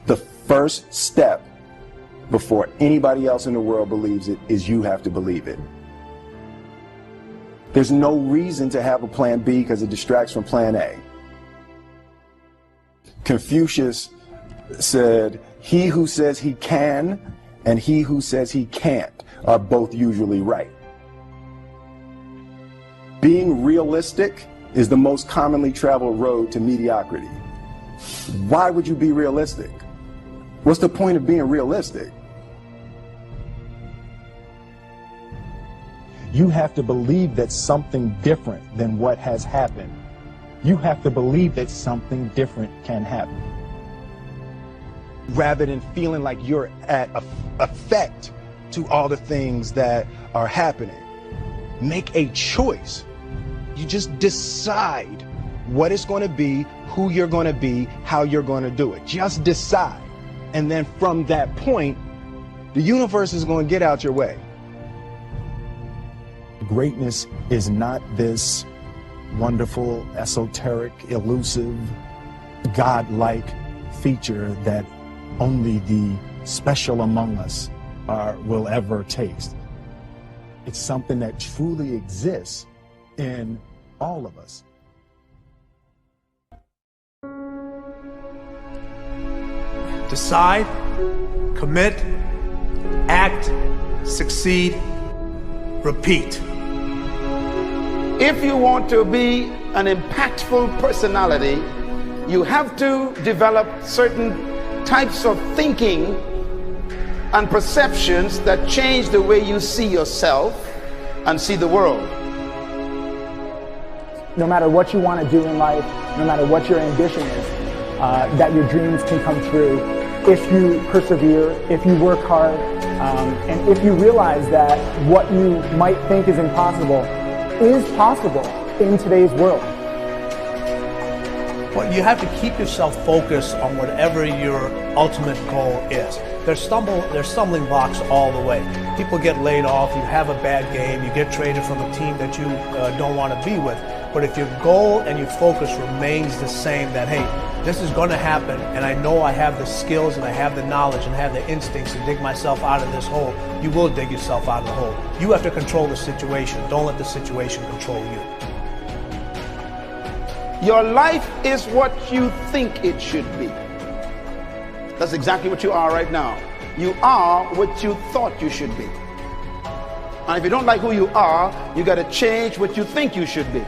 The first step before anybody else in the world believes it is you have to believe it. There's no reason to have a plan B because it distracts from plan A. Confucius said, he who says he can and he who says he can't are both usually right. Being realistic is the most commonly traveled road to mediocrity. Why would you be realistic? What's the point of being realistic? You have to believe that something different than what has happened. You have to believe that something different can happen. Rather than feeling like you're at effect to all the things that are happening, make a choice. You just decide what it's going to be, who you're going to be, how you're going to do it. Just decide. And then from that point, the universe is going to get out your way. Greatness is not this wonderful, esoteric, elusive, God-like feature that only the special among us will ever taste. It's something that truly exists in all of us. Decide, commit, act, succeed, repeat. If you want to be an impactful personality, you have to develop certain types of thinking and perceptions that change the way you see yourself and see the world. No matter what you want to do in life, no matter what your ambition is, that your dreams can come true if you persevere, if you work hard, and if you realize that what you might think is impossible is possible in today's world. Well, you have to keep yourself focused on whatever your ultimate goal is. There's stumbling blocks all the way. People get laid off, you have a bad game, you get traded from a team that you don't want to be with. But if your goal and your focus remains the same, that hey, this is going to happen, and I know I have the skills and I have the knowledge and I have the instincts to dig myself out of this hole, you will dig yourself out of the hole. You have to control the situation. Don't let the situation control you. Your life is what you think it should be. That's exactly what you are right now. You are what you thought you should be. And if you don't like who you are, you got to change what you think you should be.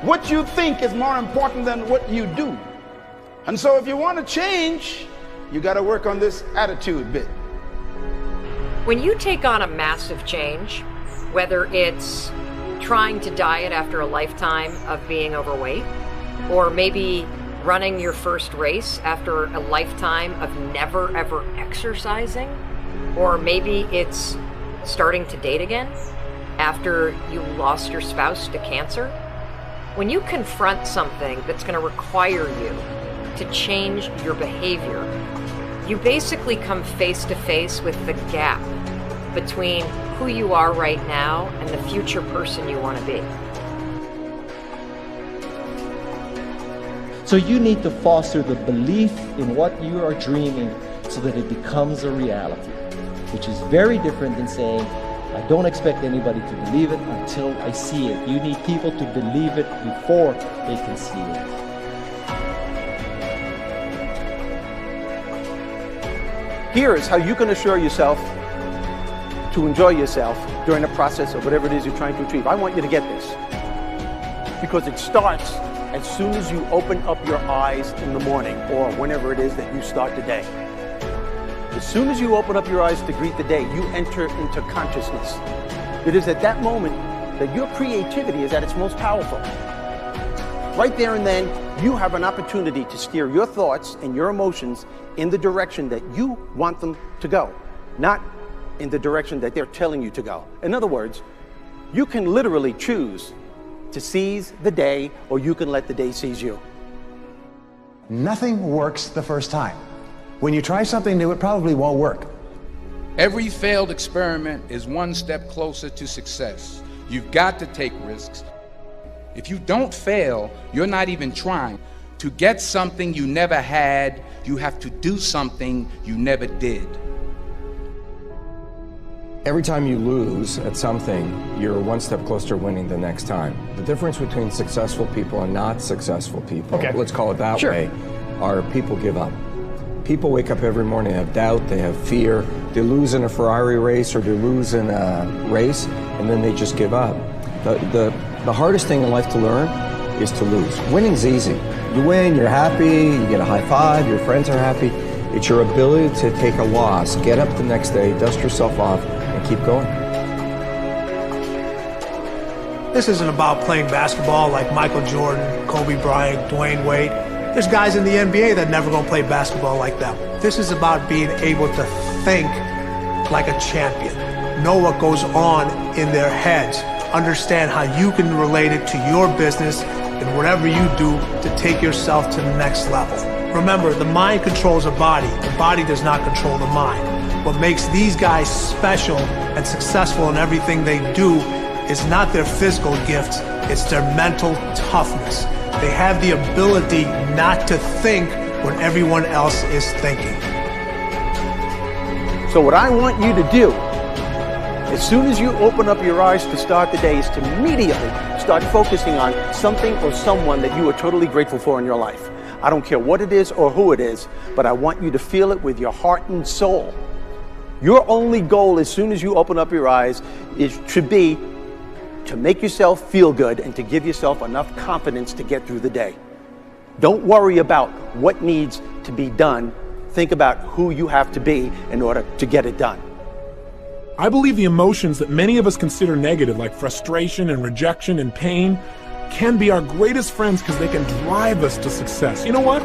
What you think is more important than what you do. And so if you want to change, you got to work on this attitude bit. When you take on a massive change, whether it's trying to diet after a lifetime of being overweight, or maybe running your first race after a lifetime of never ever exercising, or maybe it's starting to date again after you lost your spouse to cancer, when you confront something that's going to require you to change your behavior, you basically come face to face with the gap between who you are right now and the future person you want to be. So you need to foster the belief in what you are dreaming so that it becomes a reality, which is very different than saying, I don't expect anybody to believe it until I see it. You need people to believe it before they can see it. Here is how you can assure yourself to enjoy yourself during the process of whatever it is you're trying to achieve. I want you to get this, because it starts as soon as you open up your eyes in the morning or whenever it is that you start the day. As soon as you open up your eyes to greet the day, you enter into consciousness. It is at that moment that your creativity is at its most powerful. Right there and then, you have an opportunity to steer your thoughts and your emotions in the direction that you want them to go, not in the direction that they're telling you to go. In other words, you can literally choose to seize the day, or you can let the day seize you. Nothing works the first time. When you try something new, it probably won't work. Every failed experiment is one step closer to success. You've got to take risks. If you don't fail, you're not even trying. To get something you never had, you have to do something you never did. Every time you lose at something, you're one step closer to winning the next time. The difference between successful people and not successful people, let's call it that way, are people give up. People wake up every morning, they have doubt, they have fear, they lose in a Ferrari race or they lose in a race, and then they just give up. The hardest thing in life to learn is to lose. Winning's easy. You win, you're happy, you get a high five, your friends are happy. It's your ability to take a loss, get up the next day, dust yourself off, and keep going. This isn't about playing basketball like Michael Jordan, Kobe Bryant, Dwayne Wade. There's guys in the NBA that never gonna play basketball like them. This is about being able to think like a champion, know what goes on in their heads, understand how you can relate it to your business and whatever you do to take yourself to the next level. Remember, the mind controls the body does not control the mind. What makes these guys special and successful in everything they do is not their physical gifts, it's their mental toughness. They have the ability not to think when everyone else is thinking. So what I want you to do, as soon as you open up your eyes to start the day, is to immediately start focusing on something or someone that you are totally grateful for in your life. I don't care what it is or who it is, but I want you to feel it with your heart and soul. Your only goal as soon as you open up your eyes should be to make yourself feel good and to give yourself enough confidence to get through the day. Don't worry about what needs to be done. Think about who you have to be in order to get it done. I believe the emotions that many of us consider negative, like frustration and rejection and pain, can be our greatest friends because they can drive us to success. You know what?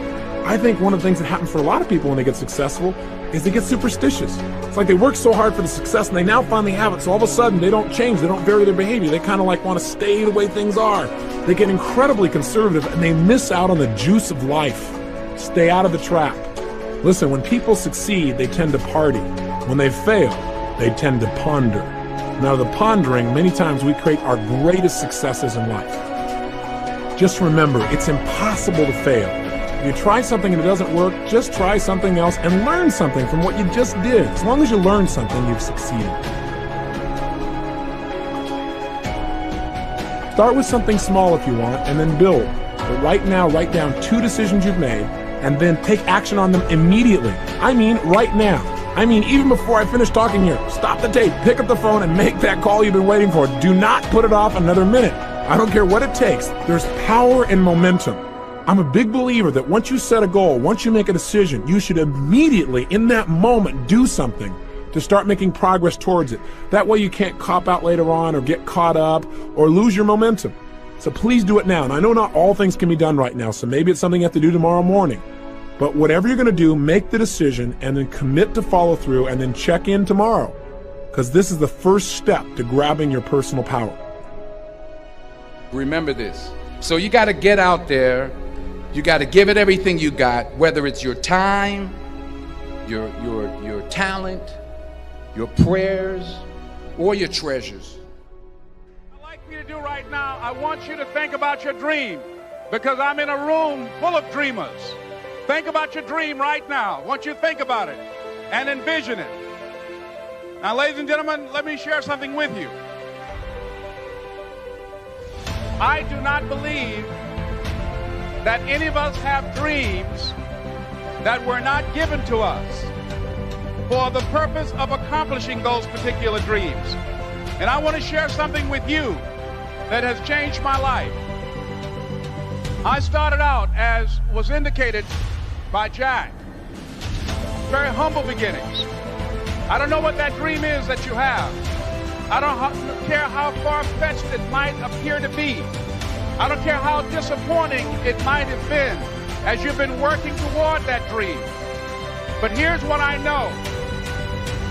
I think one of the things that happens for a lot of people when they get successful is they get superstitious. It's like they work so hard for the success and they now finally have it, so all of a sudden they don't change, they don't vary their behavior, they kind of like want to stay the way things are. They get incredibly conservative and they miss out on the juice of life. Stay out of the trap. Listen, when people succeed, they tend to party. When they fail, they tend to ponder. Now, the pondering, many times we create our greatest successes in life. Just remember, it's impossible to fail. If you try something and it doesn't work, just try something else and learn something from what you just did. As long as you learn something, you've succeeded. Start with something small if you want, and then build. But right now, write down 2 decisions you've made, and then take action on them immediately. I mean, right now. I mean, even before I finish talking here, stop the tape, pick up the phone, and make that call you've been waiting for. Do not put it off another minute. I don't care what it takes. There's power in momentum. I'm a big believer that once you set a goal, once you make a decision, you should immediately, in that moment, do something to start making progress towards it. That way you can't cop out later on or get caught up or lose your momentum. So please do it now. And I know not all things can be done right now, so maybe it's something you have to do tomorrow morning. But whatever you're going to do, make the decision and then commit to follow through and then check in tomorrow. Because this is the first step to grabbing your personal power. Remember this. So you got to get out there. You got to give it everything you got, whether it's your time, your talent, your prayers, or your treasures. I'd like you to do right now, I want you to think about your dream, because I'm in a room full of dreamers. Think about your dream right now. I want you to think about it and envision it. Now, ladies and gentlemen, let me share something with you. I do not believe that any of us have dreams that were not given to us for the purpose of accomplishing those particular dreams. And I want to share something with you that has changed my life. I started out, as was indicated by Jack, very humble beginnings. I don't know what that dream is that you have. I don't care how far-fetched it might appear to be. I don't care how disappointing it might have been as you've been working toward that dream. But here's what I know,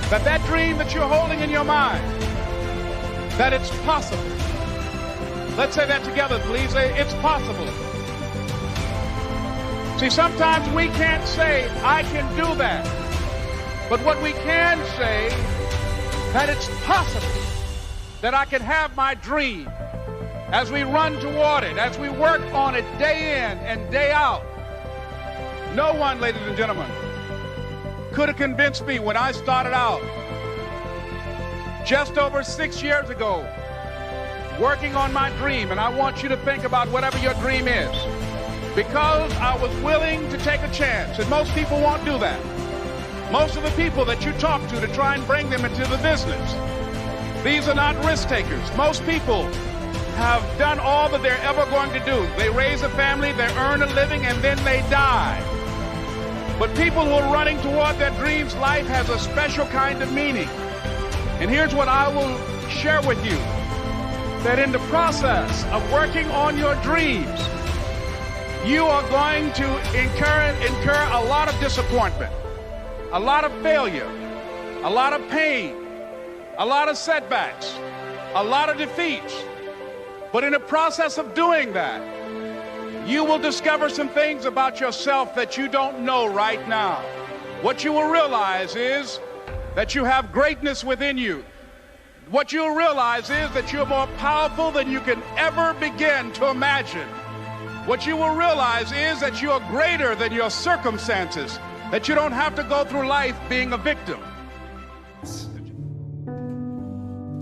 that dream that you're holding in your mind, that it's possible. Let's say that together, please. Say, it's possible. See, sometimes we can't say, I can do that. But what we can say, that it's possible that I can have my dream as we run toward it, as we work on it day in and day out. No one, ladies and gentlemen, could have convinced me when I started out just over 6 years ago working on my dream, and I want you to think about whatever your dream is, because I was willing to take a chance, and most people won't do that. Most of the people that you talk to try and bring them into the business, these are not risk takers. Most people have done all that they're ever going to do. They raise a family, they earn a living, and then they die. But people who are running toward their dreams, life has a special kind of meaning. And here's what I will share with you, that in the process of working on your dreams, you are going to incur a lot of disappointment, a lot of failure, a lot of pain, a lot of setbacks, a lot of defeats. But in the process of doing that, you will discover some things about yourself that you don't know right now. What you will realize is that you have greatness within you. What you'll realize is that you're more powerful than you can ever begin to imagine. What you will realize is that you are greater than your circumstances, that you don't have to go through life being a victim.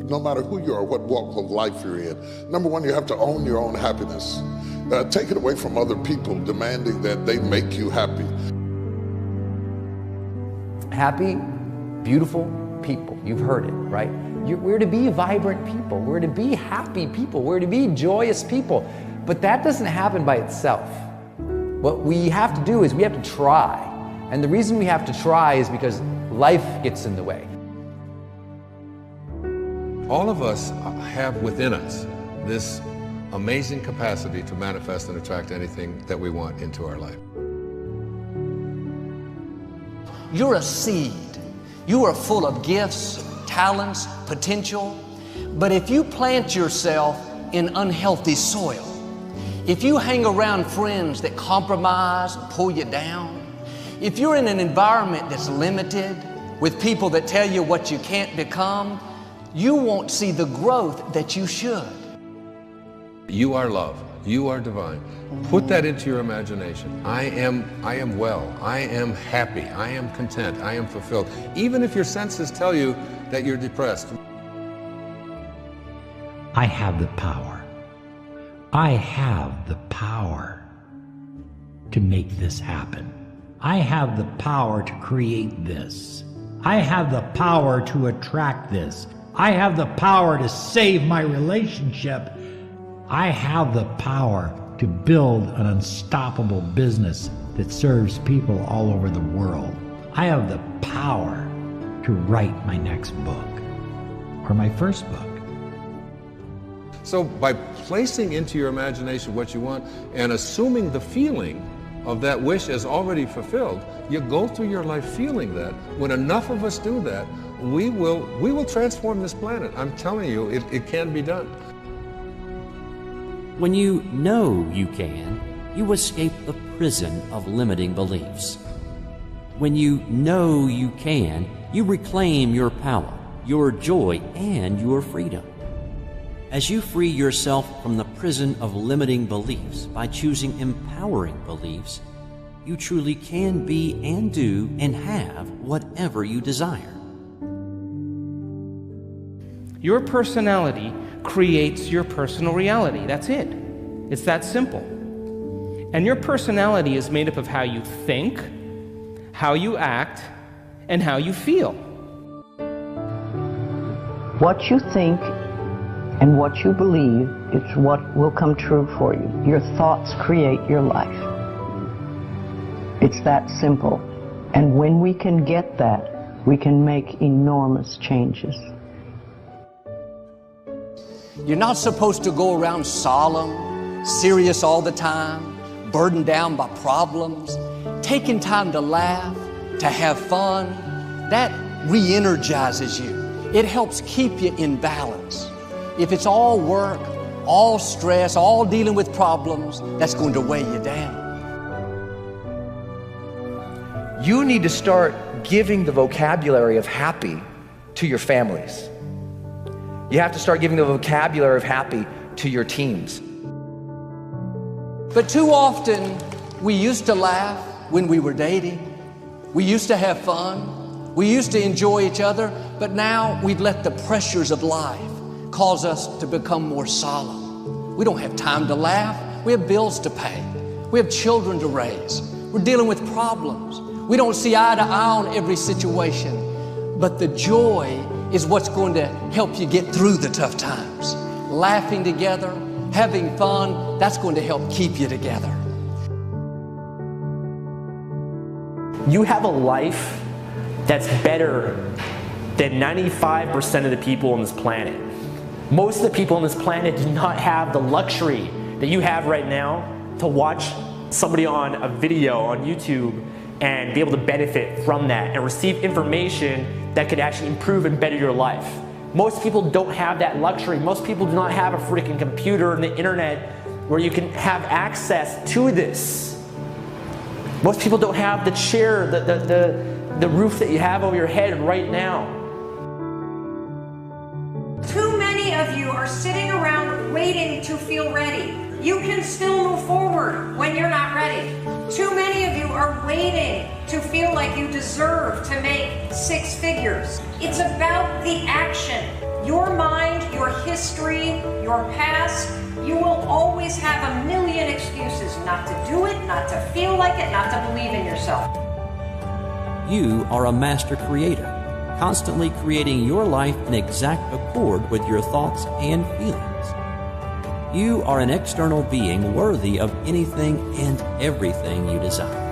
No matter who you are, what walk of life you're in, number one, you have to own your own happiness. Take it away from other people demanding that they make you happy. Happy, beautiful people. You've heard it, right? We're to be vibrant people. We're to be happy people. We're to be joyous people. But that doesn't happen by itself. What we have to do is we have to try. And the reason we have to try is because life gets in the way. All of us have within us this amazing capacity to manifest and attract anything that we want into our life. You're a seed. You are full of gifts, talents, potential. But if you plant yourself in unhealthy soil, if you hang around friends that compromise and pull you down, if you're in an environment that's limited with people that tell you what you can't become, you won't see the growth that you should. You are love. You are divine. Put that into your imagination. I am well. I am happy. I am content. I am fulfilled. Even if your senses tell you that you're depressed. I have the power. I have the power to make this happen. I have the power to create this. I have the power to attract this. I have the power to save my relationship. I have the power to build an unstoppable business that serves people all over the world. I have the power to write my next book or my first book. So by placing into your imagination what you want and assuming the feeling of that wish as already fulfilled, you go through your life feeling that. When enough of us do that, we will transform this planet. I'm telling you, it can be done. When you know you can, you escape the prison of limiting beliefs. When you know you can, you reclaim your power, your joy, and your freedom. As you free yourself from the prison of limiting beliefs by choosing empowering beliefs, you truly can be and do and have whatever you desire. Your personality creates your personal reality. That's it. It's that simple. And your personality is made up of how you think, how you act, and how you feel. What you think and what you believe is what will come true for you. Your thoughts create your life. It's that simple. And when we can get that, we can make enormous changes. You're not supposed to go around solemn, serious all the time, burdened down by problems. Taking time to laugh, to have fun, that re-energizes you. It helps keep you in balance. If it's all work, all stress, all dealing with problems, that's going to weigh you down. You need to start giving the vocabulary of happy to your families. You have to start giving the vocabulary of happy to your teams. But too often, we used to laugh, when we were dating. We used to have fun. We used to enjoy each other, but now we've let the pressures of life cause us to become more solemn. We don't have time to laugh. We have bills to pay. We have children to raise. We're dealing with problems. We don't see eye to eye on every situation, but the joy is what's going to help you get through the tough times. Laughing together, having fun, that's going to help keep you together. You have a life that's better than 95% of the people on this planet. Most of the people on this planet do not have the luxury that you have right now to watch somebody on a video on YouTube and be able to benefit from that and receive information that could actually improve and better your life. Most people don't have that luxury. Most people do not have a freaking computer and the internet where you can have access to this. Most people don't have the chair, the roof that you have over your head right now. Too many of you are sitting around waiting to feel ready. You can still move forward when you're not ready. Too many of you are waiting to feel like you deserve to make 6 figures. It's about the action. Your mind, your history, your past, you will always have a million excuses not to do it, not to feel like it, not to believe in yourself. You are a master creator, constantly creating your life in exact accord with your thoughts and feelings. You are an external being worthy of anything and everything you desire.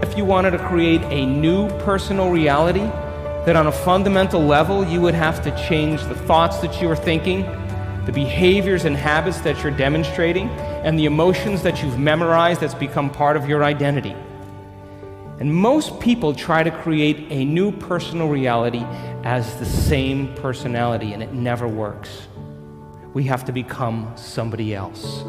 If you wanted to create a new personal reality, then on a fundamental level, you would have to change the thoughts that you are thinking, the behaviors and habits that you're demonstrating, and the emotions that you've memorized that's become part of your identity. And most people try to create a new personal reality as the same personality, and it never works. We have to become somebody else.